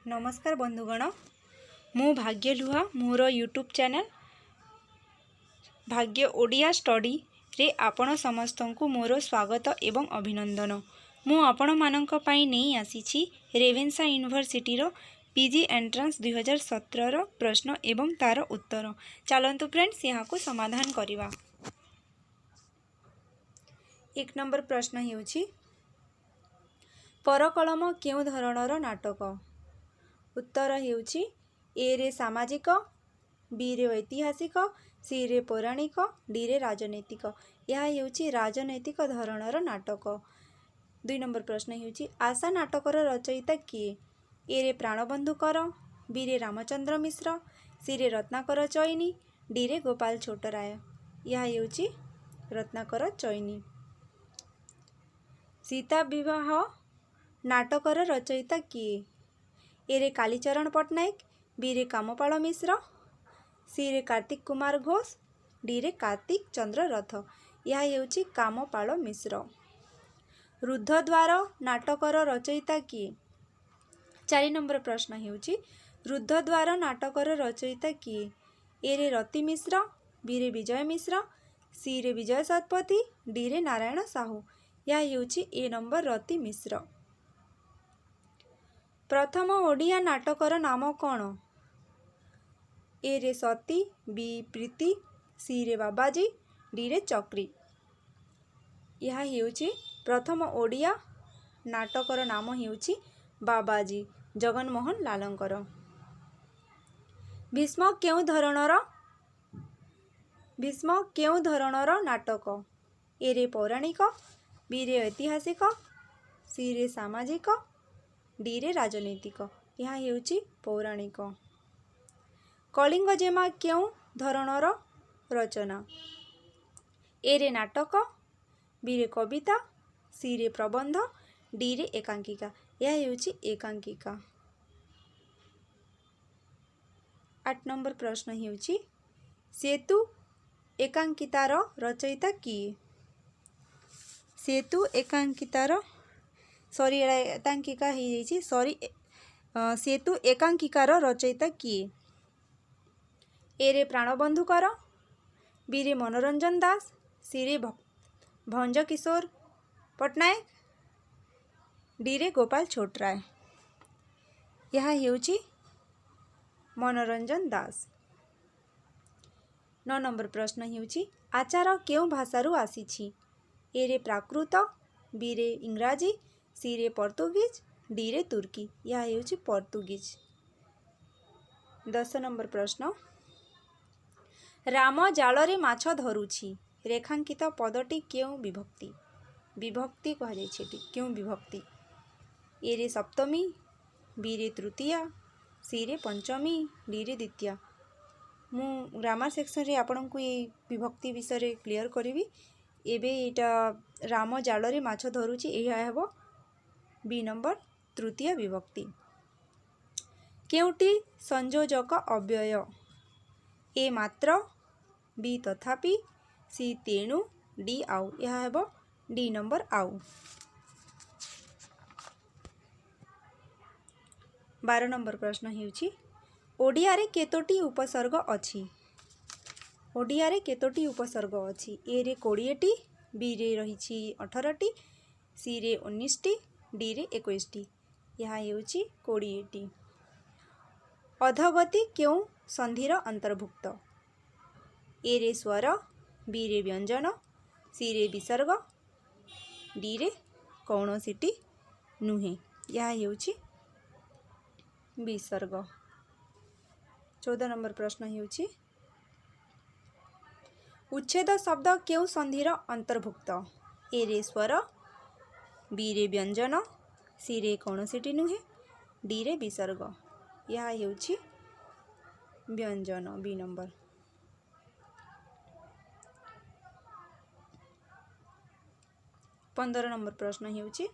नमस्कार बंधुगण मु भाग्य लुहा मोर यूट्यूब चैनल भाग्य ओडिया स्टडी रे आपण समस्त को मोर स्वागत एवं अभिनंदन। मु आपण मानक पई नहीं आसीछि रेवेन्सा यूनिवर्सिटी रो पीजी एंट्रांस 2017 रो प्रश्न एवं तार उत्तर। चलंतु फ्रेंड्स यहाँ को समाधान करिवा। एक नंबर प्रश्न हेउछि परकलम केउ धरणर नाटक। उत्तर हेउछि ए रे सामाजिक, बी रे ऐतिहासिक, सी रे पौराणिक, डी रे राजनैतिक। यह हेउछि राजनैतिक धरणर नाटक। दुई नंबर प्रश्न हेउछि आशा नाटकर रचयिता किए। ए रे प्राणबंधु कर, बी रे रामचंद्र मिश्र, सी रे रत्नाकर चैनी, डी रे गोपाल छोटराय। यह हेउछि रत्नाकर चैनी। सीता विवाह नाटकर रचयिता किए। ए रे कालीचरण पट्टनायक, बी रे कामपाल मिश्र, सी रे कार्तिक कुमार घोष, डी रे कार्तिक चंद्र रथ। यह हेउछि कामपाल मिश्र। रुद्धद्वार नाटकर रचयिता किए। 4 नंबर प्रश्न हेउछि रुद्धद्वार नाटकर रचयिता किए। ए रे रति मिश्र, बी रे विजय मिश्र, सी रे विजय शतपथी, डी रे नारायण साहू। यह हेउछि ए नंबर रति मिश्र। प्रथम ओडिया नाटकर नाम कौन। ए रे सती, बी प्रीति, सी रे बाबाजी, डी रे चक्री। यह हेउछि प्रथम ओडिया नाटकर नाम हेउछि बाबाजी जगनमोहन लालंकर। भीष्म केउ धरणर नाटक। ए रे पौराणिक, बी रे ऐतिहासिक, सी रे सामाजिक, डी रे राजनैतिक। यह हेउछि पौराणिक। कलिंग जेमा केउ धरणर रचना। ए रे नाटक, बी रे कविता, सी रे प्रबंध, डी रे एकांकिका। यह हेउछि एकांकिका। 8 नंबर प्रश्न हेउछि सेतु एकांकितार रचयिता किए। सेतु एकांकितार एकांकिका ही जाइछि सेतु एकांकिकार रचयिता किए। ए रे प्राणबंधु कर, बी रे मनोरंजन दास, सी रे भंज किशोर पट्टनायक, डी रे गोपाल छोटराय। यह हेउछि मनोरंजन दास। 9 नंबर प्रश्न हेउछि आचार केउ भाषारु आसीछि। ए रे प्राकृत, बी रे इंग्राजी, सी रे पोर्तुगीज, डी रे तुर्की। यह हेउछि पोर्तुगीज। 10 नंबर प्रश्न राम जालरे माछ धरुछि रेखांकित पदटी केउ विभक्ति। विभक्ति कह जाइछि केउ विभक्ति। ए रे सप्तमी, बी रे तृतीया, सी रे पंचमी, डी रे द्वितीया। मु ग्रामर सेक्शन रे आपन को ये विभक्ति विषय रे क्लियर करिवि। एबे एटा राम जालरे माछ धरुछि एहा हेबो बी नंबर तृतीय विभक्ति। केउटी संयोजक अव्यय। ए मात्र, बी तथापि, सी तेणु, डी आउ। यह हेबो डी नंबर आउ। 12 नंबर प्रश्न हेउछि ओडिया रे केतोटी उपसर्ग अछि। ओडिया रे केतोटी उपसर्ग अछि। ए रे 20 टी, बी रे रहिछि 18 टी, सी रे 19 टी, डी रे 21 टी। यह हेउछि 20 टी। अधोगति केउ संधिर अंतर्भुक्त। ए रे स्वर, बी रे व्यंजन, सी रे विसर्ग, डी रे कौनसिटी नुहे। यह हेउछि विसर्ग। 14 नंबर प्रश्न हेउछि उच्छेद शब्द केउ संधिर अंतर्भुक्त। ए रे स्वर, बी रे व्यंजन, सी रे कौनसिटी नुहे, डी रे विसर्ग। यह हेउछि व्यंजन बी नंबर। 15 नंबर प्रश्न हेउछि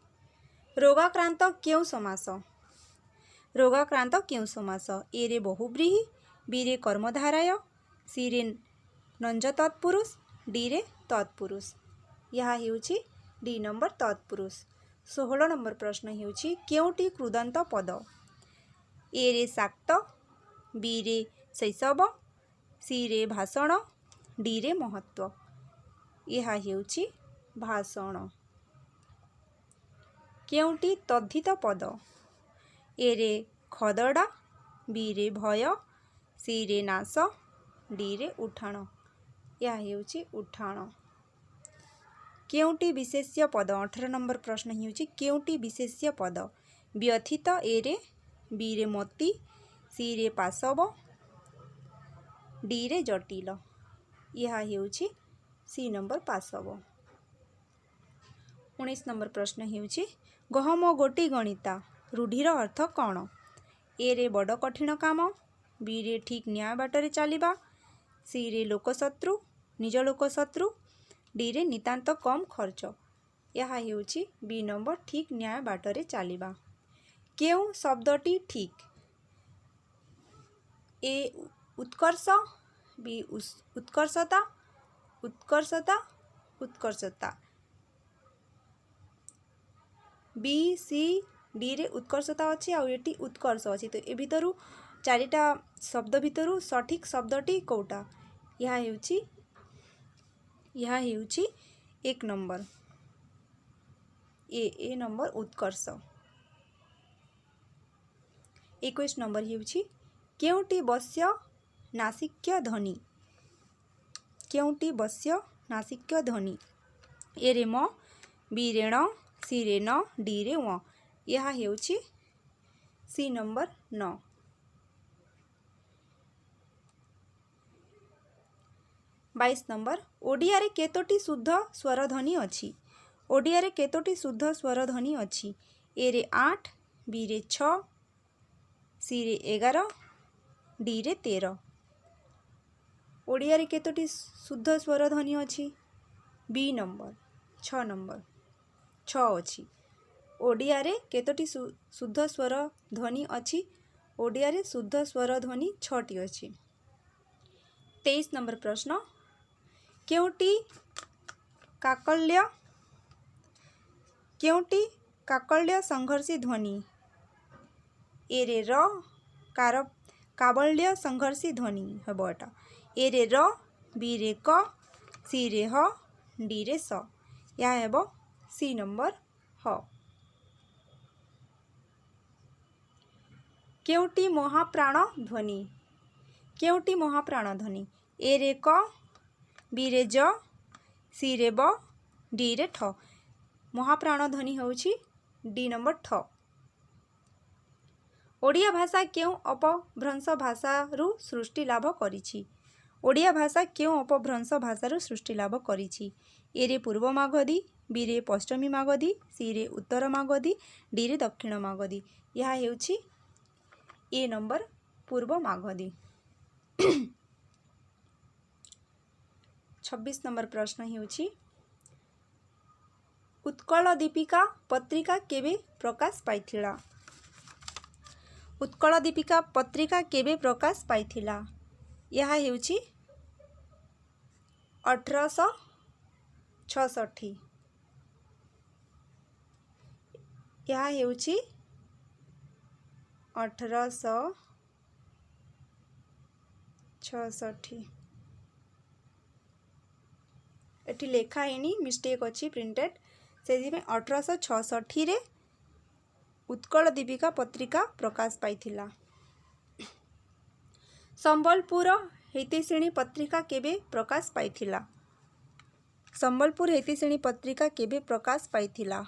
रोगाक्रांत केउ समास। रोगाक्रांत केउ समास। ए रे बहुव्रीहि, बी रे कर्मधारय, सी रे नंज तत्पुरुष, डी रे तत्पुरुष। यह हेउछि डी नंबर तत्पुरुष। 16 नंबर प्रश्न हेउछि केउटी कृदंत पद। ए रे शाक्त, बी रे शैशव, सी रे भाषण, डी रे महत्व। यह हेउछि भाषण। केउंटी तद्धित पद? ए रे खदड़ा, बी रे भय, सी रे नाश, डी रे उठाण। यह हेउछि उठाण। केउंटी विशेष्य पद? 18 नंबर प्रश्न हेउछि केउंटी विशेष्य पद? व्यथित ए रे, बी रे मति, सी रे पाशव, डी रे जटिल। यह हेउछि सी नंबर पाशव। 19 नंबर प्रश्न हेउछि गहम गोटी गणिता रूढ़ीर अर्थ कौन? ए रे बड़ कठिन काम, बी रे ठीक न्याय बाटरे चलिबा, सी रे लोकशत्रु निज लोकशत्रु, डी रे नितांत कम खर्च। यह हेउछि बी नंबर ठीक न्याय बाटरे चलिबा। केउ शब्दटी ठीक? ए उत्कर्ष, बी उत्कर्षता, उत्कर्षता, उत्कर्षता, बी सी डी रे उत्कर्षता अच्छी आउ एटी उत्कर्ष अच्छी। तो ए भितरु चारिटा शब्द भितरु सठिक शब्दटी कोटा? यह हेउछि एक नंबर ए नंबर उत्कर्ष। 21 नंबर हेउछि केउंटी बस्य नासिक्य ध्वनि? केउंटी बस्य नासिक्य ध्वनि? ए रे म, बी रे ण, सी रे न, डी रे व। यह हेउछि सी नंबर 9। 22 नंबर ओडिया रे केतोटी शुद्ध स्वर ध्वनि अछि? ओडिया रे केतोटी शुद्ध स्वर ध्वनि अछि? ए रे 8, बी रे 6, सी रे 11, डी रे 13। ओडिया रे केतोटी शुद्ध स्वर ध्वनि अछि? बी नंबर 6 नंबर 6 अछि। ओडिया रे केतोटी शुद्ध स्वर ध्वनि अछि? ओडिया रे शुद्ध स्वर ध्वनि 6टी अछि। 23 नंबर प्रश्न केउंटी काकल्य संघर्षी ध्वनि? ए रे र काबल्य संघर्षी ध्वनि हेबो एटा। ए रे र, बी रे क, सी रे ह, डी रे स। या हेबो सी नंबर ह। केउंटी महाप्राण ध्वनि? केउंटी महाप्राण ध्वनि? ए रे क, बी रे ज, सी रे ब, डी रे ठ। महाप्राण ध्वनि हेउछि डी नंबर ठ। ओडिया भाषा केउ अपभ्रंश भाषारु सृष्टि लाभ करिछि? ओडिया भाषा केउ अपभ्रंश भाषारु सृष्टि लाभ करिछि? ए रे पूर्व मागधी, बी रे पश्चिमी मागधी, सी रे उत्तर मागधी, डी रे दक्षिण मागधी। यह हेउछि ए नंबर पूर्व मागधी। 26 नंबर प्रश्न हेउछि उत्कल दीपिका पत्रिका केबे प्रकाश पाइथिला? उत्कल दीपिका पत्रिका केबे प्रकाश पाइथिला? यह हेउछि 1866। यह हेउछि 1866। एठी लेखा हेनी मिस्टेक अच्छी प्रिंटेड से 1866 रे उत्कल दीपिका पत्रिका प्रकाश पाइथिला। संबलपुर हेतिश्रेणी पत्रिका केबे प्रकाश पाइथिला? संबलपुर हेतिश्रेणी पत्रिका केबे प्रकाश पाइथिला?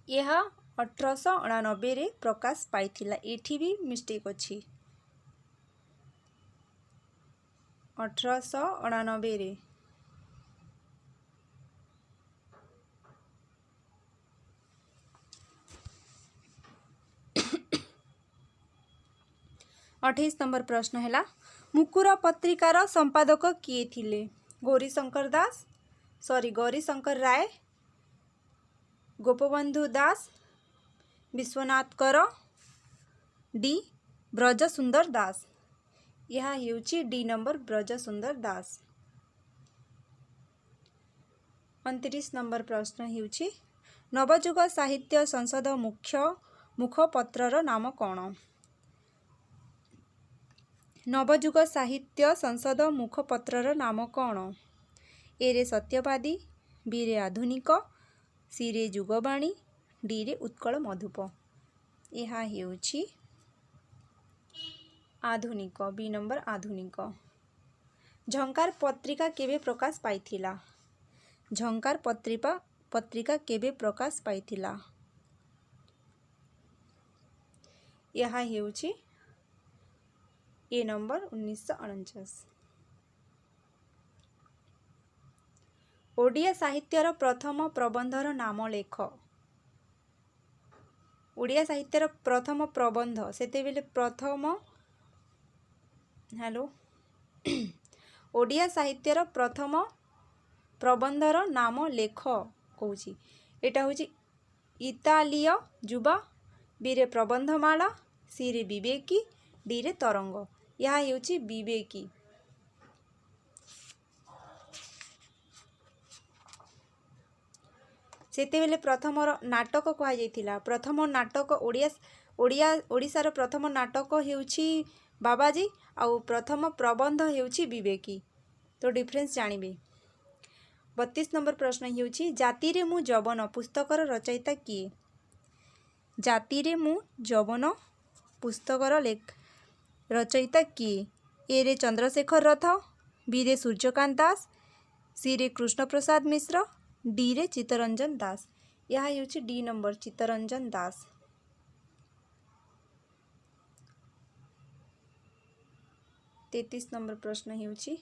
यह 1889 रे प्रकाश पाइथिला। एठी भी मिस्टेक अच्छी 1889 रे। अठाईस नंबर प्रश्न है मुकुर पत्रिकार संपादक किए थिले? गौरीशंकर राय, गोपबंधु दास, विश्वनाथ कर, डी ब्रजसुंदर दास। यह हेउछि डी नंबर ब्रजसुंदर दास। 29 नंबर प्रश्न हेउछि नवजुग साहित्य संसद मुख्य मुखपत्रर नाम कौन? नवयुग साहित्य संसद मुखपत्रर नाम कौन? ए रे सत्यवादी, बी रे आधुनिक, सी रे जुगबाणी, डी रे उत्कल मधुप। यह हेउछि आधुनिक, बी नंबर आधुनिक। झंकार पत्रिका केबे प्रकाश पाइथिला? झंकार पत्रिका केबे प्रकाश पाइथिला? यह हेउछि ए नंबर 1949। ओडिया साहित्यर प्रथम प्रबंधर नाम लेख। ओडिया साहित्यर प्रथम प्रबंध सेतेबेले प्रथम हेलो ओडिया साहित्यर प्रथम प्रबंधर नाम लेख कौची। एटा होची इतालीय जुबा, बी रे प्रबंधमाला, सी रे विवेकी, डी रे तरंग। यह हेउची विवेकी। सेतेबेले प्रथम नाटक कहा जाइथिला। प्रथम नाटक ओडिशार प्रथम नाटक हेउछि बाबाजी, आउ प्रथम प्रबंध हेउछि विवेकी। तो डिफरेंस जानिबे। 32 नंबर प्रश्न हेउछि जाति रे मु जवन पुस्तकर रचयिता किए? जाति रे मु जवन पुस्तकर रचयिता किए? ए रे चंद्रशेखर रथ, बी रे सूर्यकांत दास, सी रे कृष्ण प्रसाद मिश्र, डी रे चित्तरंजन दास। यह हेउछि D number Chittaranjan Das. 33 number प्रश्न हेउछि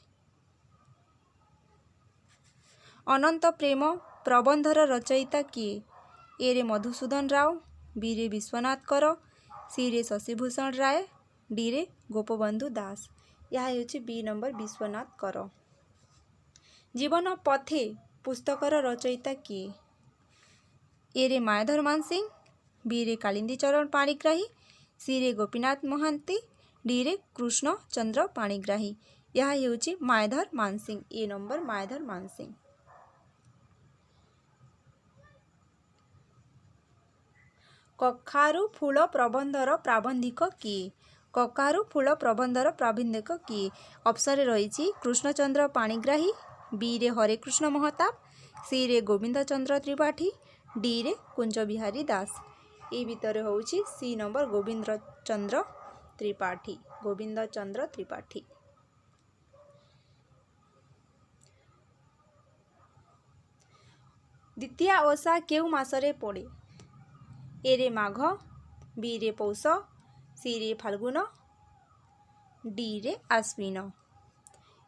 अनंत प्रेम प्रबंधर रचयिता किए? ए रे मधुसूदन राव, बी रे विश्वनाथ कर, सी रे शशिभूषण राय, डी रे गोपबंधु दास। यह हेउछि बी नंबर विश्वनाथ कर। जीवन पथे पुस्तकर रचयिता किए? ए रे मायाधर मानसिंह, बी रे कालिंदी चरण पाणिग्राही, सी रे गोपीनाथ महांती, डी रे कृष्ण चंद्र पाणिग्राही। यह हेउछि मायाधर मानसिंह। ए नंबर मायाधर मानसिंह। कखारु फूल प्रबंधर प्राबंधिक किए? कखारु फूल प्रबंधर प्राबंधिक किए? ऑप्शन रही कृष्णचंद्र पाणिग्राही, बी रे हरेकृष्ण महताब, सी रे गोविंद चंद्र त्रिपाठी, डी रे कुंज बिहारी दास। ए भितर होउछि सी नंबर गोविंद चंद्र त्रिपाठी। गोविंद चंद्र त्रिपाठी। द्वितीय ओषा केउ मासरे पड़े? ए रे माघ, बी रे पौष, सी रे फाल्गुन, डी रे आश्विन।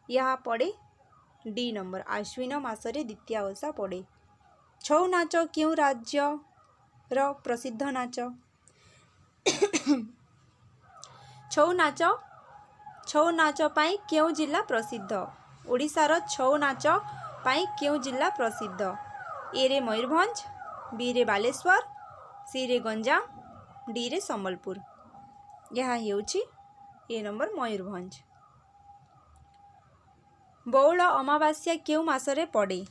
यह पड़े डी नंबर आश्विन मासरे द्वितीय ओषा पड़े। छौ नाच केउ राज्य र प्रसिद्ध नाच? छौ नाच पाई केउ जिला प्रसिद्ध? ओडिशार छौ नाच पाई केउ जिला प्रसिद्ध? ए रे मयूरभंज, बी रे बालेश्वर, सी रे गंजाम, डी रे संबलपुर। यह हेउछि ए नंबर मयूरभंज। बौल अमावास्या केउ मासरे पड़े?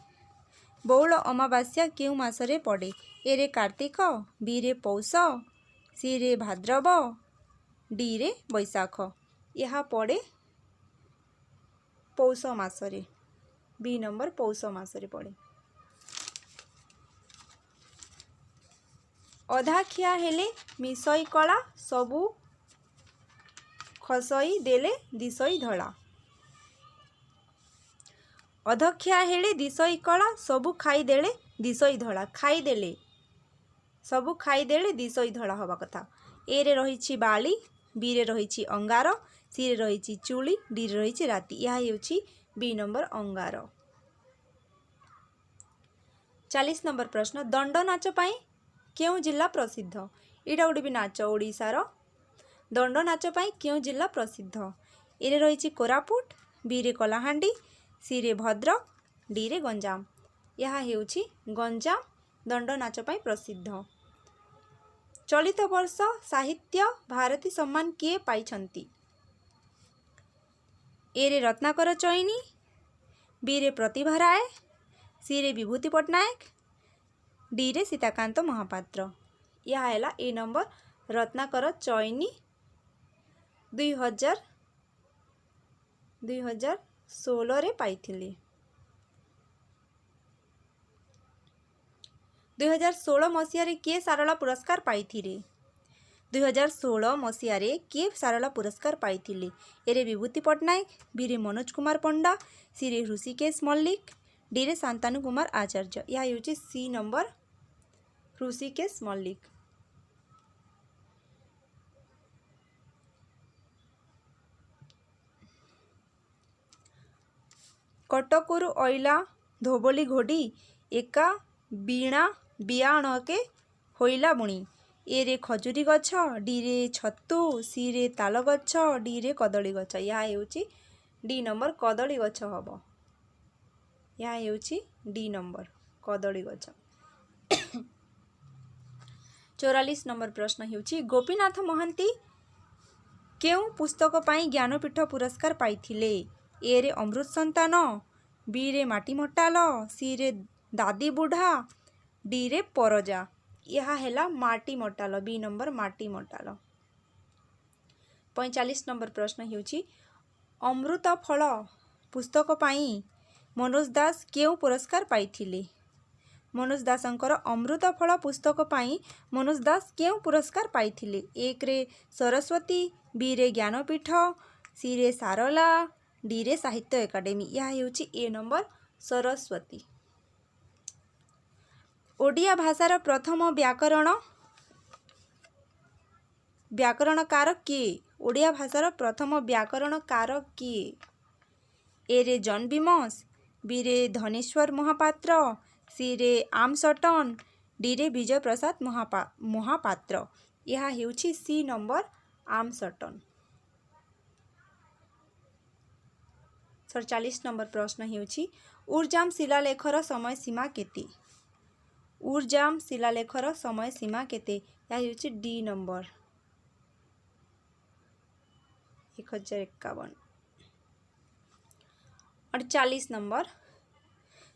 बौल अमावास्या केउ मासरे पड़े? ए रे कार्तिक, बी रे पौष, सी रे भाद्रव, डी रे बैशाख। यह पड़े पौष मासरे। बी नंबर पौष मासरे पड़े। अधा खिया हेले मिसई कला सबू खसई देले दिसई धड़ा। अधखिया हेले दिसई कला सबू खाई देले दिसई धड़ा। खाई देले सबू खाई देले दिसई धड़ा हवा कथा। ए रे रही बाली, बी रे रही अंगार, सी रे रही चूली, डी रे रही राति। यह हेउछि बी नंबर अंगार। 40 नंबर प्रश्न दंड नाच पाई केउ जिला प्रसिद्ध? एटा गोटे भी नाच ओडिशार। दंड नाच पाई केउ जिला प्रसिद्ध? ए रे रही कोरापुट, बी रे कलाहांडी, सी रे भद्रक, डी रे गंजाम। यह हेउछि गंजाम दंड नाच पाई प्रसिद्ध। चलित वर्ष साहित्य भारती सम्मान किए पाइछंती? ए रे रत्नाकर चैनी, बी रे प्रतिभा राय, सी रे विभूति पट्टनायक, डी रे सीताकांत महापात्र। यह है ए नंबर ରତ୍ନାକର ଚଇନି 2016ରେ ପାଇଥିଲେ। 2016 ମସିହାରେ କିଏ ସାରଳା ପୁରସ୍କାର ପାଇଥିଲେ? 2016 ମସିହାରେ କିଏ ସାରଳା ପୁରସ୍କାର ପାଇଥିଲେ? ଏରେ ବିଭୂତି ପଟ୍ଟନାୟକ, ବିରେ ମନୋଜ କୁମାର ପଣ୍ଡା, ସିରେ ହୃଷିକେଶ ମଲ୍ଲିକ, ଡିରେ ଶାନ୍ତନୁ କୁମାର ଆଚାର୍ଯ୍ୟ। ଏହା ହେଉଛି ସି ନମ୍ବର ହୃଷିକେଶ ମଲ୍ଲିକ। କଟକରୁ ଅଇଲା ଧୋବଲି ଘୋଡ଼ି ଏକା ବିଣା ବିଆଣକେ ହୋଇଲା ବୁଣି। ଏରେ ଖଜୁରୀ ଗଛ, ଡିରେ ଛତୁ, ସିରେ ତାଳ ଗଛ, ଡିରେ କଦଳୀ ଗଛ। ଏହା ହେଉଛି ଡି ନମ୍ବର କଦଳୀ ଗଛ ହେବ। ଏହା ହେଉଛି ଡି ନମ୍ବର କଦଳୀ ଗଛ। 44 ନମ୍ବର ପ୍ରଶ୍ନ ହେଉଛି ଗୋପୀନାଥ ମହାନ୍ତି କେଉଁ ପୁସ୍ତକ ପାଇଁ ଜ୍ଞାନପୀଠ ପୁରସ୍କାର ପାଇଥିଲେ? ଏରେ ଅମୃତ ସନ୍ତାନ, ବିରେ ମାଟି ମଟାଲ, ସିରେ ଦାଦି ବୁଢ଼ା, ଡିରେ ପରଜା। ଏହା ହେଲା ମାଟି ମଟାଲ, ବି ନମ୍ବର ମାଟି ମଟାଲ। 45 ନମ୍ବର ପ୍ରଶ୍ନ ହେଉଛି ଅମୃତ ଫଳ ପୁସ୍ତକ ପାଇଁ ମନୋଜ ଦାସ କେଉଁ ପୁରସ୍କାର ପାଇଥିଲେ? ମନୋଜ ଦାସଙ୍କର ଅମୃତ ଫଳ ପୁସ୍ତକ ପାଇଁ ମନୋଜ ଦାସ କେଉଁ ପୁରସ୍କାର ପାଇଥିଲେ? 1ରେ ସରସ୍ୱତୀ, ବିରେ ଜ୍ଞାନପୀଠ, ସିରେ ସାରଳା, ଡିରେ ସାହିତ୍ୟ ଏକାଡେମୀ। ଏହା ହେଉଛି ଏ ନମ୍ବର ସରସ୍ୱତୀ। ଓଡ଼ିଆ ଭାଷାର ପ୍ରଥମ ବ୍ୟାକରଣକାର କିଏ? ଓଡ଼ିଆ ଭାଷାର ପ୍ରଥମ ବ୍ୟାକରଣକାର କିଏ? ଏରେ ଜନ୍ ବିମସ, ବିରେ ଧନେଶ୍ୱର ମହାପାତ୍ର, ସିରେ ଆମସଟନ, ଡିରେ ବିଜୟ ପ୍ରସାଦ ମହାପାତ୍ର। ଏହା ହେଉଛି ସି ନମ୍ବର ଆମସଟନ। 47 ନମ୍ବର ପ୍ରଶ୍ନ ହେଉଛି ଉରଜାମ ଶିଳାଲେଖର ସମୟ ସୀମା କେତେ? ଉରଜାମ ଶିଳାଲେଖର ସମୟ ସୀମା କେତେ? ଏହା ହେଉଛି ଡି ନମ୍ବର 1051। 48 ନମ୍ବର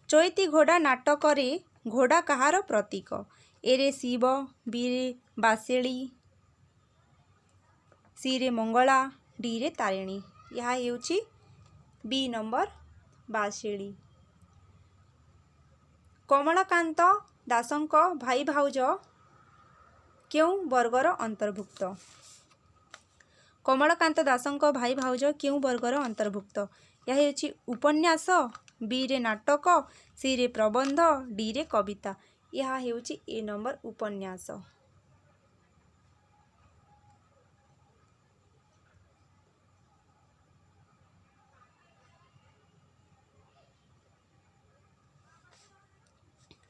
ଚୈତି ଘୋଡ଼ା ନାଟକରେ ଘୋଡ଼ା କାହାର ପ୍ରତୀକ? ଏରେ ଶିବ, ବିରେ ବାସେଳି, ସିରେ ମଙ୍ଗଳା, ଡିରେ ତାରିଣୀ। ଏହା ହେଉଛି ବି ନମ୍ବର ବାସେଳି। କମଳାକାନ୍ତ ଦାସଙ୍କ ଭାଇ ଭାଉଜ କେଉଁ ବର୍ଗର ଅନ୍ତର୍ଭୁକ୍ତ? କମଳାକାନ୍ତ ଦାସଙ୍କ ଭାଇ ଭାଉଜ କେଉଁ ବର୍ଗର ଅନ୍ତର୍ଭୁକ୍ତ? ଏହା ହେଉଛି ଉପନ୍ୟାସ, ବିରେ ନାଟକ, ସିରେ ପ୍ରବନ୍ଧ, ଡିରେ କବିତା। ଏହା ହେଉଛି ଏ ନମ୍ବର ଉପନ୍ୟାସ।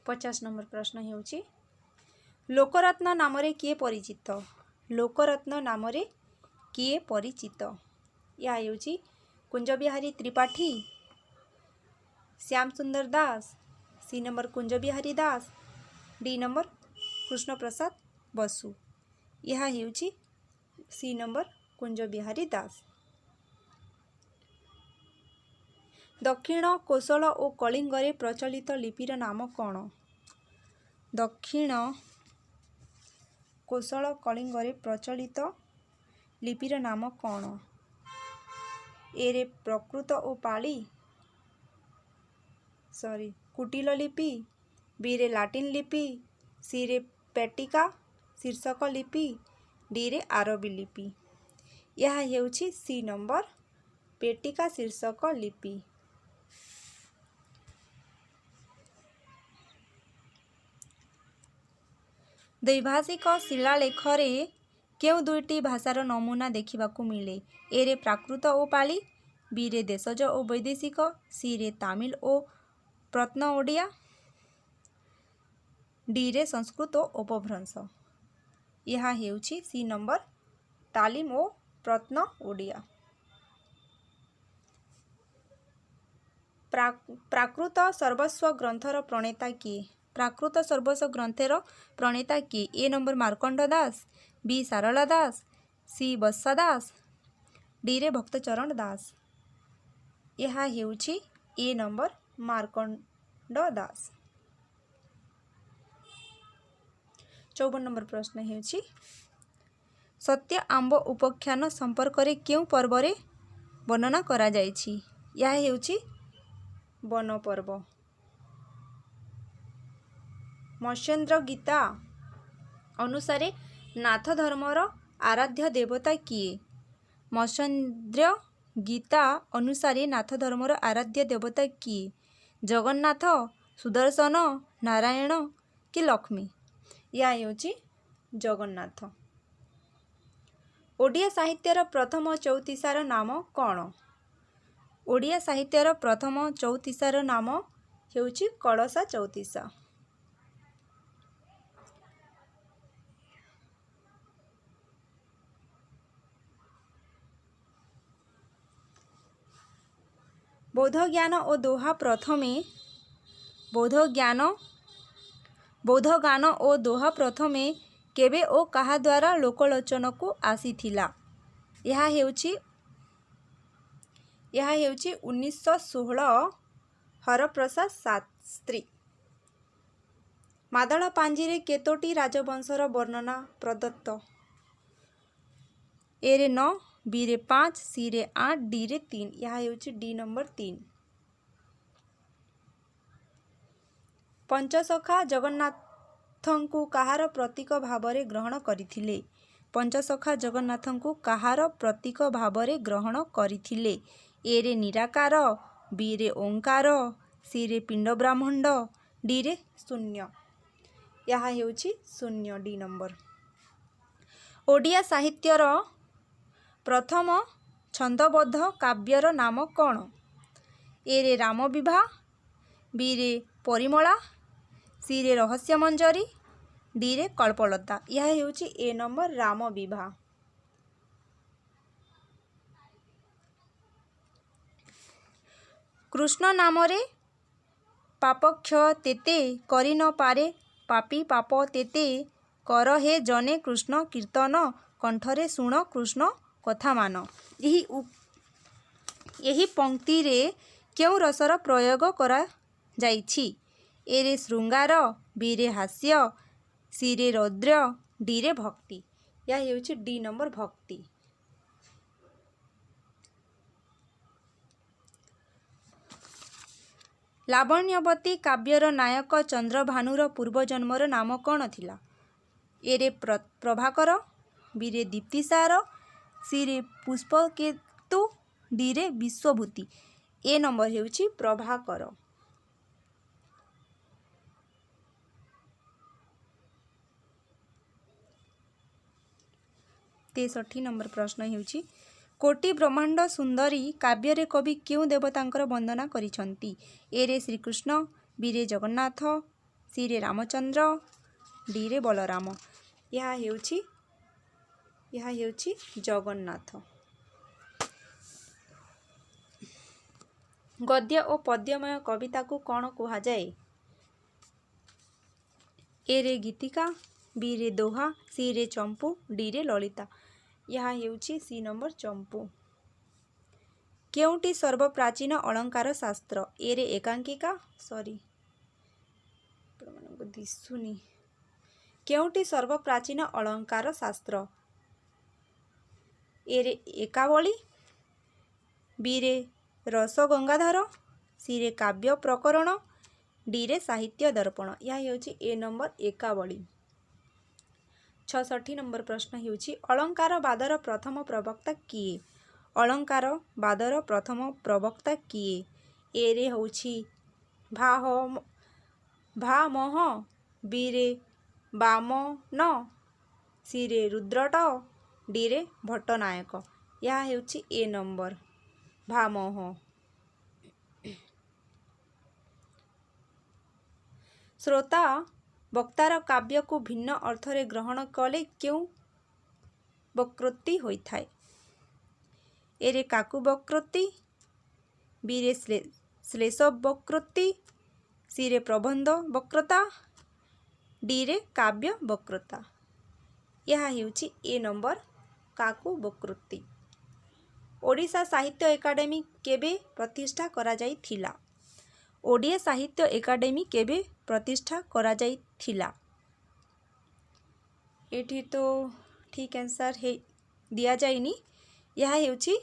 50 ନମ୍ବର ପ୍ରଶ୍ନ ହେଉଛି ଲୋକରତ୍ନ ନାମରେ କିଏ ପରିଚିତ? ଲୋକରତ୍ନ ନାମରେ କିଏ ପରିଚିତ? ଏହା ହେଉଛି Kunjabihari Tripathi, Shyam Sundar Das, C number Kunjabihari Das, D number Krishnaprasad Basu. ଏହା ହେଉଛି ସି ନମ୍ବର କୁଞ୍ଜବିହାରୀ ଦାସ। ଦକ୍ଷିଣ କୋଶଳ ଓ କଳିଙ୍ଗରେ ପ୍ରଚଳିତ ଲିପିର ନାମ କ'ଣ? ଦକ୍ଷିଣ କୋଶଳ କଳିଙ୍ଗରେ ପ୍ରଚଳିତ ଲିପିର ନାମ କ'ଣ? ଏରେ ପ୍ରାକୃତ ଓ ପାଳି, କୁଟିଳ ଲିପି, ବିରେ ଲାଟିନ ଲିପି, ସିରେ ପେଟିକା ଶୀର୍ଷକ ଲିପି, ଡିରେ ଆରବୀ ଲିପି। ଏହା ହେଉଛି ସି ନମ୍ବର ପେଟିକା ଶୀର୍ଷକ ଲିପି। ଦ୍ୱୈଭାଷିକ ଶିଳାଲେଖରେ କେଉଁ ଦୁଇଟି ଭାଷାର ନମୁନା ଦେଖିବାକୁ ମିଳେ? ଏରେ ପ୍ରାକୃତ ଓ ପାଳି, ବିରେ ଦେଶଜ ଓ ବୈଦେଶିକ, ସିରେ ତାମିଲ ଓ ପ୍ରତ୍ନ ଓଡ଼ିଆ, ଡିରେ ସଂସ୍କୃତ ଓ ଅପଭ୍ରଂଶ। ଏହା ହେଉଛି ସି ନମ୍ବର ତାଲିମ ଓ ପ୍ରତ୍ନ ଓଡ଼ିଆ। ପ୍ରାକୃତ ସର୍ବସ୍ୱ ଗ୍ରନ୍ଥର ପ୍ରଣେତା କିଏ? ପ୍ରାକୃତ ସର୍ବସ୍ୱ ଗ୍ରନ୍ଥର ପ୍ରଣେତା କିଏ? A number Markand Das, B Sarala Das, C ବତ୍ସା Das, ଡିରେ Bhaktacharan Das. ଏହା ହେଉଛି a number Markand Das. 54 number ପ୍ରଶ୍ନ ହେଉଛି सत्य आंब उपाख्यान संपर्क रे क्यों पर्व रे वर्णना करा जायछि? यह हेउछि वन पर्व। मत्स्येन्द्र गीता अनुसारे नाथ धर्मर आराध्य देवता किए? मत्स्येन्द्र गीता अनुसारे नाथ धर्मर आराध्य देवता किए? जगन्नाथ, सुदर्शन, नारायण कि लक्ष्मी? या हेउछि जगन्नाथ। ओडिया साहित्यर प्रथम चौतीसार नाम कौन? ओडिया साहित्यर प्रथम चौतीसार नाम हेउछि कलशा चौतीसा। बौद्ध ज्ञान और दोहा प्रथमे बौद्ध गान और दोहा प्रथमे केबे ओ काहा द्वारा लोकलोचन को आसीथिला? यह हेउछि 1916 हरप्रसाद शास्त्री। मादळ पांजिरे केतोटी राजवंशर वर्णना प्रदत्त? ए रे 9, बी रे 5, सी रे 8, डी रे 3। यह हेउछि डी नंबर 3। पंचसखा जगन्नाथंकु काहार प्रतीक भावरे ग्रहण करिथिले? पंचसखा जगन्नाथंकु काहार प्रतीक भावरे ग्रहण करिथिले? ए रे निराकार, बी रे ओंकार, सी रे पिंड ब्रह्मांड, डी रे शून्य। यह हेउछि शून्य, डी नंबर। ओडिया साहित्यर प्रथम छंदबद्ध काव्यर नाम कौन? ए रे राम विवाह, बी रे परिमला, सी रे रहस्य मंजरी, डी रे कल्पलता। यह हेउछि ए नंबर राम विवाह। कृष्ण नामरे पापक्ष तेते करि न पारे पापी पाप तेते कर हे जने कृष्ण कीर्तन कंठरे शुण कृष्ण कथा मान। यही पंक्ति रे केउं रसर प्रयोग करा जाइछि? ए रे शृंगार, बी रे हास्य, सी रे रौद्र, डी रे भक्ति। यह हेउछि डी नंबर भक्ति। लावण्यवती काव्यर नायक चंद्रभानुर पूर्वजन्मर नाम कौन थिला? ए रे प्रभाकर, बी रे दीप्तिसार, सी रे पुष्पकेतु, डी रे विश्वभूति। ए नंबर हेउछि प्रभाकर। 63 नंबर प्रश्न हेउछि कोटि ब्रह्मांड सुंदरी काव्य रे कवि क्यों देवतांकर वंदना करिसंती? ए रे श्रीकृष्ण, बी रे जगन्नाथ, सी रे रामचंद्र, डी रे बलराम। यह हेउछि जगन्नाथ। गद्य और पद्यमय कविता को कौन कहा जाए? ए रे गीतिका, बी रे दोहा, सी रे चंपू, डी रे ललिता। यह हेउछि सी नंबर चंपू। केउंटी सर्वप्राचीन अलंकार शास्त्र? ए रे एकांकिका, दिसुनी। केउंटी सर्वप्राचीन अलंकार शास्त्र? ए रे एकावली, बी रे रसगंगाधर, सी रे काव्य प्रकरण, डी रे साहित्य दर्पण। यह हेउछि ए नंबर एकावली। 66 नंबर प्रश्न हेउछि अलंकार बादर प्रथम प्रवक्ता किए? अलंकार बादर प्रथम प्रवक्ता किए? ए रे हेउछि भामह, बी रे बामन, सी रे रुद्रट, डी रे भट्टनायक। यह हेउछि ए नंबर भामह। श्रोता वक्तार काव्य को भिन्न अर्थरे ग्रहण कले क्यों वक्रोक्ति होइथाय? ए रे काकु वक्रोक्ति, बी रे श्लेष वक्रोक्ति, सी रे प्रबंध वक्रता, डी रे काव्य वक्रता। यह हेउछि ए नंबर काकु वक्रोक्ति। ओडिशा साहित्य एकाडेमी केबे प्रतिष्ठा करा जाइथिला? ओडिया साहित्य एकाडेमी केबे प्रतिष्ठा करा जाइथिला? एठी तो ठीक आंसर है दिया जाइनी। यह हेउछि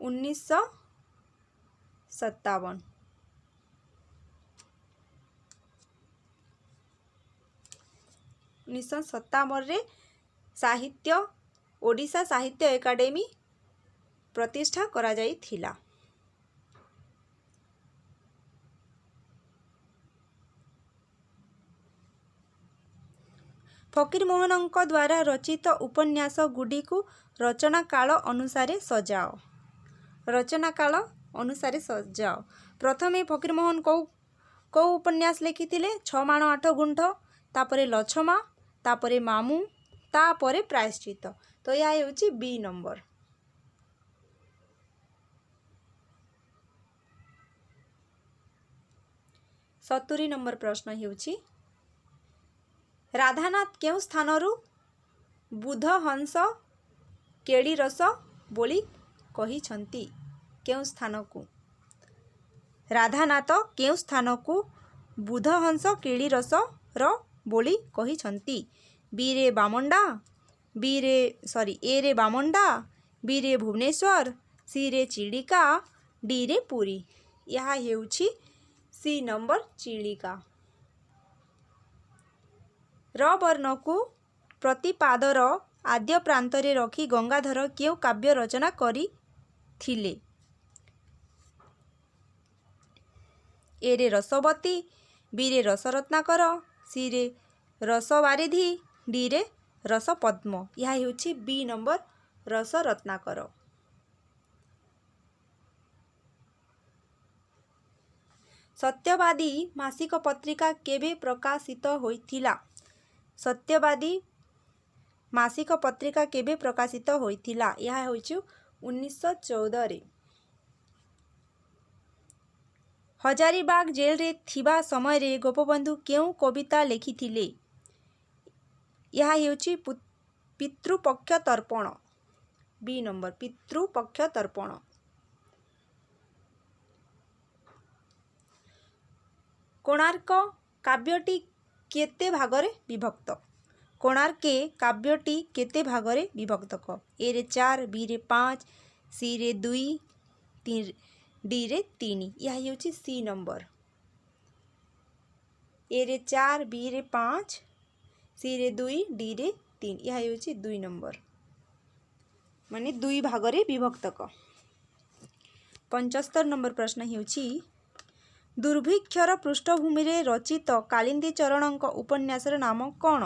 1957। 1957 साहित्य ओडिशा साहित्य एकाडेमी प्रतिष्ठा करा जाइथिला। फकीरमोहनଙ୍କ द्वारा रचित उपन्यास गुड़िकु रचना काल अनुसारे सजाओ। रचना काल अनुसारे सजाओ। प्रथमे फकीरमोहन कौ उपन्यास लिखिथिले? 6 माण 8 गुंठ, तापरे लछमा, तापरे मामू, तापरे प्रायश्चित। तो यह हेउछि बी नंबर। सत्तरी नंबर प्रश्न हेउछि राधानाथ केउ स्थानरु बुध हंस केड़ी रस बोली कहिछंती? केउ स्थानकु राधानाथ केउ स्थानकु बुध हंस केड़ी रस र बोली कहिछंती? बी रे बामंडा, ए रे बामंडा, बी रे भुवनेश्वर, सी रे चिलिका, डी रे पुरी। यह हेउछि सी नंबर चिलिका। र वर्णकु प्रतिपादर आद्य प्रांतरे रखी गंगाधर केउ काव्य रचना करिथिले? ए रे रसवती, बी रे रसरत्नाकर, सी रे रसवारिधि, डी रे रसपद्म। यह हेउछि बी नंबर रसरत्नाकर। सत्यवादी मासिक पत्रिका केबे प्रकाशित होइथिला? सत्यवादी मासिक पत्रिका केबे प्रकाशित होइथिला? यह हेउछि 1914 रे। हजारीबाग जेल रे थिबा समय रे गोपबंधु केउ कविता लिखिथिले? यह हेउछि पितृपक्ष तर्पण। बी नंबर पितृपक्ष तर्पण। कोणार्क काव्यटी केते भागरे विभक्त? कोणार्के काव्यटी केते भागरे विभक्त क? ए रे 4, बी रे 5, सी रे 2, डी रे 3। यह हेउछि सी नंबर। ए रे 4, बी रे 5, सी रे 2, डी रे 3। यह हेउछि 2 नंबर, माने 2 भागरे विभक्त क। 75 नंबर प्रश्न हेउछि दुर्भिक्षर पृष्ठभूमि रे रचित कालिंदी चरणଙ୍କ उपन्यासर नाम कौन?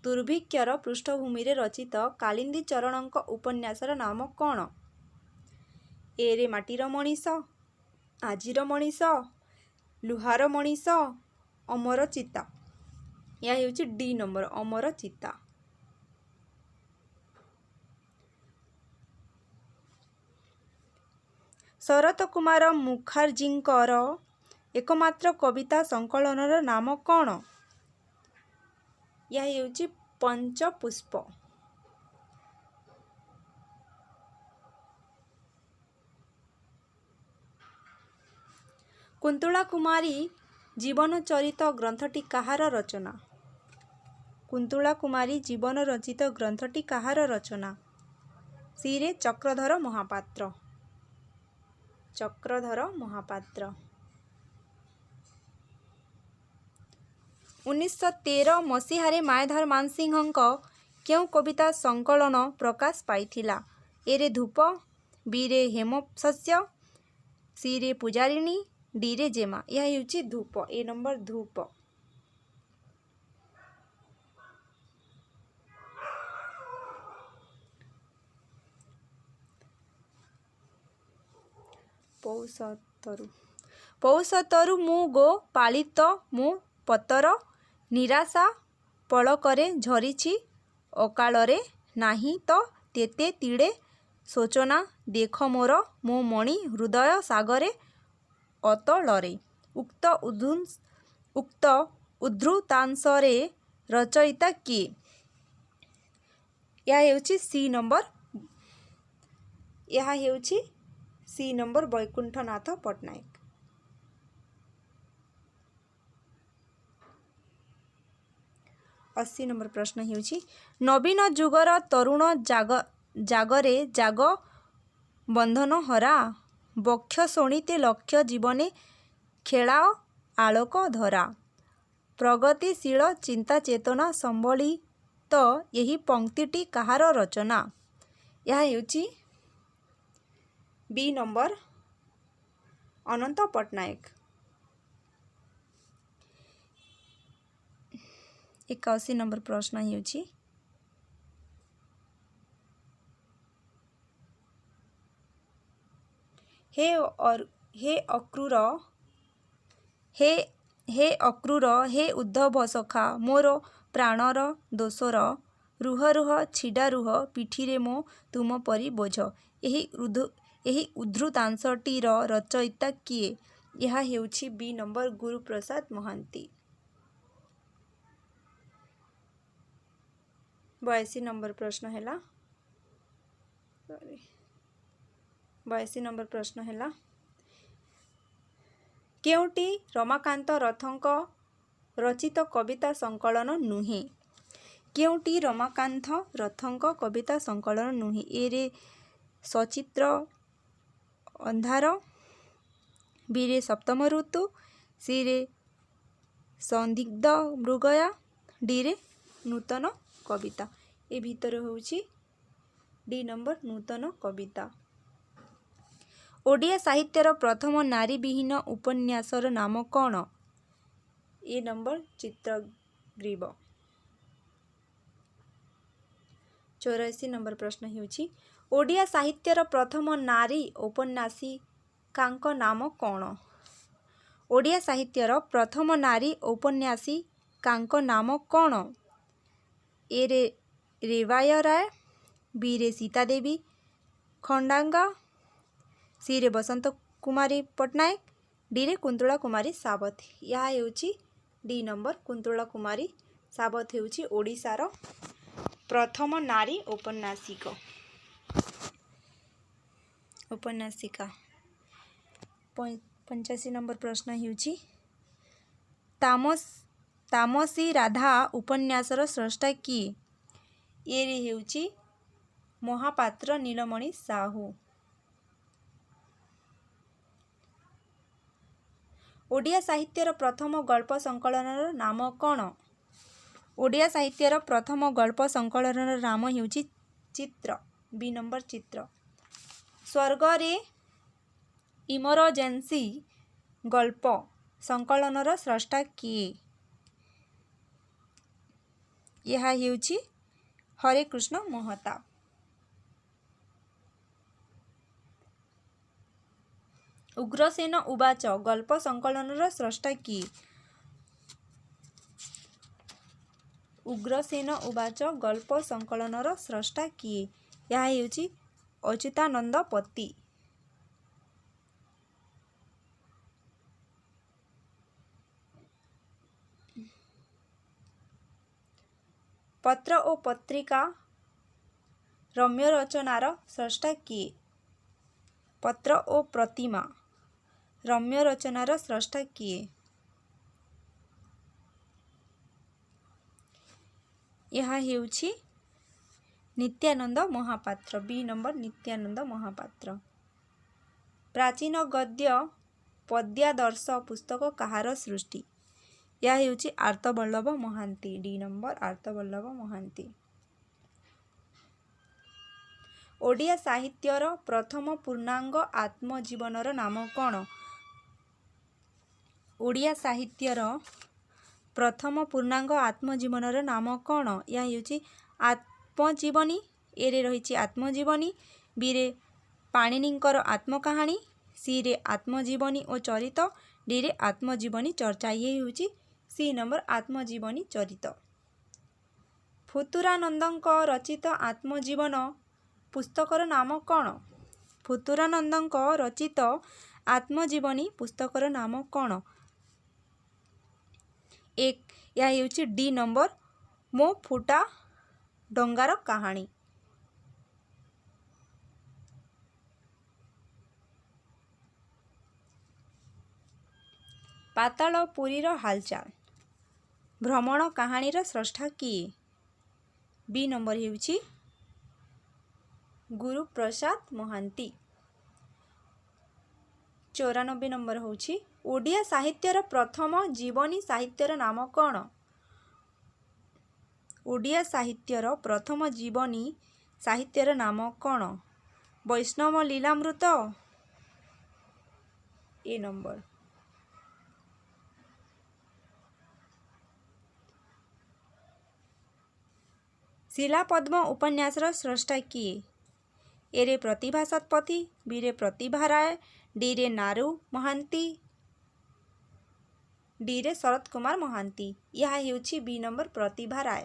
दुर्भिक्षर पृष्ठभूमि रे रचित कालिंदी चरणଙ୍କ उपन्यासर नाम कौन? ए रे माटीर मणिष, आजिर मणिष, लुहार मणिष, अमर चिता। यह हेउछि डी नंबर अमर चिता। शरत कुमार मुखार्जींकर एकमात्र कविता संकलनर नाम कौन? यह हेउछि पंचपुष्प। कुंतला कुमारी जीवन चरित ग्रंथटी काहार रचना? कुंतला कुमारी जीवन रचित ग्रंथटी काहार रचना? सी रे चक्रधर महापात्र। चक्रधर महापात्र। 1913 मसीहारे मायाधर मानसिंहଙ୍କ केउ कविता संकलन प्रकाश पाइथिला? ए रे धूप, बी रे हेमशस्य, सी रे पुजारिणी, डी रे जेमा। यह हेउछि धूप। ए नंबर धूप। पौषतरु मु गो पालित मु पतर निराशा पलकरे झरिछि अकाଳରେ ନାହିଁ ତ ତେତେ ତିଳେ ଶୋଚନା ଦେଖ ମୋର ମୋ ମଣି ହୃଦୟ ସାଗରେ ଅତଳରେ। ଉକ୍ତ ଉଦ୍ଧୃତାଂଶରେ ରଚୟିତା କିଏ? ଏହା ହେଉଛି ସି ନମ୍ବର। ଏହା ହେଉଛି C number Baikunthanath Pattanaik. 80 number प्रश्न हेउछि नवीन जुगर तरुण जागरे जाग बंधन हरा बक्ष शोणीते लक्ष्य जीवने खेलाओ आलोक धरा प्रगतिशील चिंता चेतना संबलित यही पंक्तिटी कहार रचना यह हेउछि बी नंबर अनंत पट्टनायक। 81 नंबर प्रश्न हेउछि हे अक्रूर हे उद्धव सखा मोर प्राणर दोषर रुह रुह छिडा रुह पिठिरे मो तुम परि बोझ यही उद्धृतांशटीर रचयिता किए यह हेउछि B number Guruprasad Mahanti. 82 number प्रश्न हैला 82 नंबर प्रश्न हैला केउटी रमाकांत रथंक रचित कविता संकलन नुहे केउटी रमाकांत रथंक कविता संकलन नुहे एरे सचित्र अंधार बीरे सप्तम ऋतु सीरे संदिग्ध मृगया डीरे नूतन कविता ए भीतर होउछि डी नंबर नूतन कविता। ओडिया साहित्यर प्रथम नारी विहीन उपन्यासर नाम कौन ए नंबर चित्रग्रीव। 84 नंबर प्रश्न हेउछि ओडिया साहित्यर प्रथम नारी औपन्यासिकांक नाम कौन ओडिया साहित्यर प्रथम नारी औपन्यासिकांक नाम कौन ए रेवाय राय बी रे सीता देवी खंडांगा सी रे बसंत कुमारी पट्टनायक डी रे कुंतला कुमारी सावत यह हेउछि डी नंबर कुंतला कुमारी सावत हेउछि ओडिशार प्रथम नारी औपन्यासिका। पंचाशी नंबर प्रश्न हेउछि तामसी राधा उपन्यासर स्रष्टा किए ए रे हेउछि महापात्र नीलमणि साहू। ओडिया साहित्यर प्रथम गल्प संकलनर नाम कौन ओडिया साहित्यर प्रथम गल्प संकलनर नाम हेउछि चित्र बी नंबर चित्र। स्वर्गरे इमरजेंसी गल्प संकलनर स्रष्टा किए यह हेउछि हरे कृष्ण महताब। उग्रसेन उवाच गल्प संकलनर स्रष्टा किए उग्रसेन उवाच गल्प संकलनर स्रष्टा किए यह हेउछि अच्युतानंद पति। पत्र ओ पत्रिका रम्य रचनार स्रष्टा किए पत्र ओ प्रतिमा रम्य रचनार स्रष्टा किए यह हेउछि नित्यानंद महापात्र बी नंबर नित्यानंद महापात्र। प्राचीन गद्य पद्यादर्श पुस्तक कहार सृष्टि यह हेउछि आर्तवल्लभ महांती डी नंबर आर्तवल्लभ महांती। ओडिया साहित्यर प्रथम पूर्णांग आत्मजीवनर नाम कौन ओडिया साहित्यर प्रथम पूर्णांग आत्मजीवनर नाम कौन यह हेउछि आत्मजीवनी ए रे रहिछि आत्मजीवनी बी रे पाणिनिकर आत्मकाहानी सी रे आत्मजीवनी ओ चरित डी रे आत्मजीवनी चर्चा ये हेउछि सी नंबर आत्मजीवनी चरित। फुतुरानंदଙ୍କ रचित आत्मजीवन पुस्तकर नाम कौन फुतुरानंदଙ୍କ रचित आत्मजीवनी पुस्तकर नाम कौन एक यह हेउछि डी नंबर मो फुटा डंगार कहानी। पातालपुरीर हालचाल ଭ୍ରମଣ କାହାଣୀର ସ୍ରଷ୍ଟା କିଏ? ବି ନମ୍ବର ହେଉଛି ଗୁରୁପ୍ରସାଦ ମହାନ୍ତି। 94 ନମ୍ବର ହେଉଛି ଓଡ଼ିଆ ସାହିତ୍ୟର ପ୍ରଥମ ଜୀବନୀ ସାହିତ୍ୟର ନାମ କ'ଣ? ଓଡ଼ିଆ ସାହିତ୍ୟର ପ୍ରଥମ ଜୀବନୀ ସାହିତ୍ୟର ନାମ କ'ଣ? ବୈଷ୍ଣବ ଲୀଳାମୃତ। A number. ଶିଳାପଦ୍ମ ଉପନ୍ୟାସର ସ୍ରଷ୍ଟା କିଏ? ଏରେ ପ୍ରତିଭା ଶତପଥୀ, ବିରେ ପ୍ରତିଭା ରାୟ, ଡିରେ ନାରୁ ମହାନ୍ତି, ଡିରେ ଶରତ କୁମାର ମହାନ୍ତି। ଏହା ହେଉଛି ବି ନମ୍ବର ପ୍ରତିଭା ରାୟ।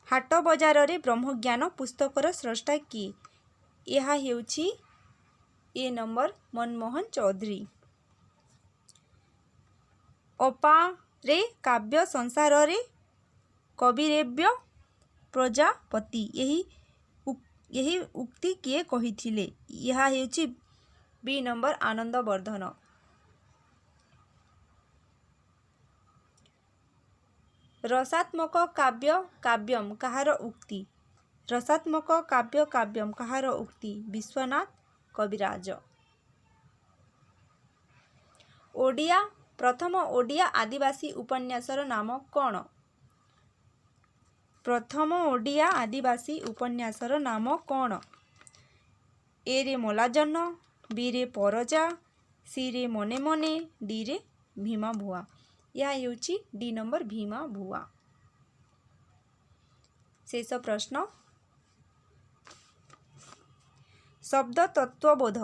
ହାଟ ବଜାରରେ ବ୍ରହ୍ମଜ୍ଞାନ ପୁସ୍ତକର ସ୍ରଷ୍ଟା କିଏ? ଏହା ହେଉଛି ଏ ନମ୍ବର ମନମୋହନ ଚୌଧୁରୀ। ଅପାରେ କାବ୍ୟ ସଂସାରରେ କବିରେବ୍ୟ ପ୍ରଜାପତି ଏହି ଉକ୍ତି କିଏ କହିଥିଲେ? ଏହା ହେଉଛି ବି ନମ୍ବର ଆନନ୍ଦବର୍ଦ୍ଧନ। ରସାତ୍ମକ କାବ୍ୟ କାବ୍ୟମ୍ କାହାର ଉକ୍ତି? ରସାତ୍ମକ କାବ୍ୟ କାବ୍ୟମ୍ କାହାର ଉକ୍ତି? ବିଶ୍ୱନାଥ କବିରାଜ। ପ୍ରଥମ ଓଡ଼ିଆ ଆଦିବାସୀ ଉପନ୍ୟାସର ନାମ କ'ଣ? ପ୍ରଥମ ଓଡ଼ିଆ ଆଦିବାସୀ ଉପନ୍ୟାସର ନାମ କ'ଣ? ଏରେ ମଲାଜହ୍ନ, ବିରେ ପରଜା, ସିରେ ମନେ ମନେ, ଡିରେ ଭୀମା ଭୁଆ। ଏହା ହେଉଛି ଡି ନମ୍ବର ଭୀମା ଭୁଆ। ଶେଷ ପ୍ରଶ୍ନ। ଶବ୍ଦ ତତ୍ତ୍ୱବୋଧ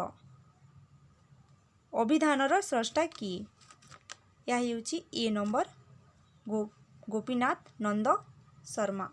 ଅଭିଧାନର ସ୍ରଷ୍ଟା କିଏ? ଏହା ହେଉଛି ଏ ନମ୍ବର ଗୋପୀନାଥ ନନ୍ଦ ଶର୍ମା।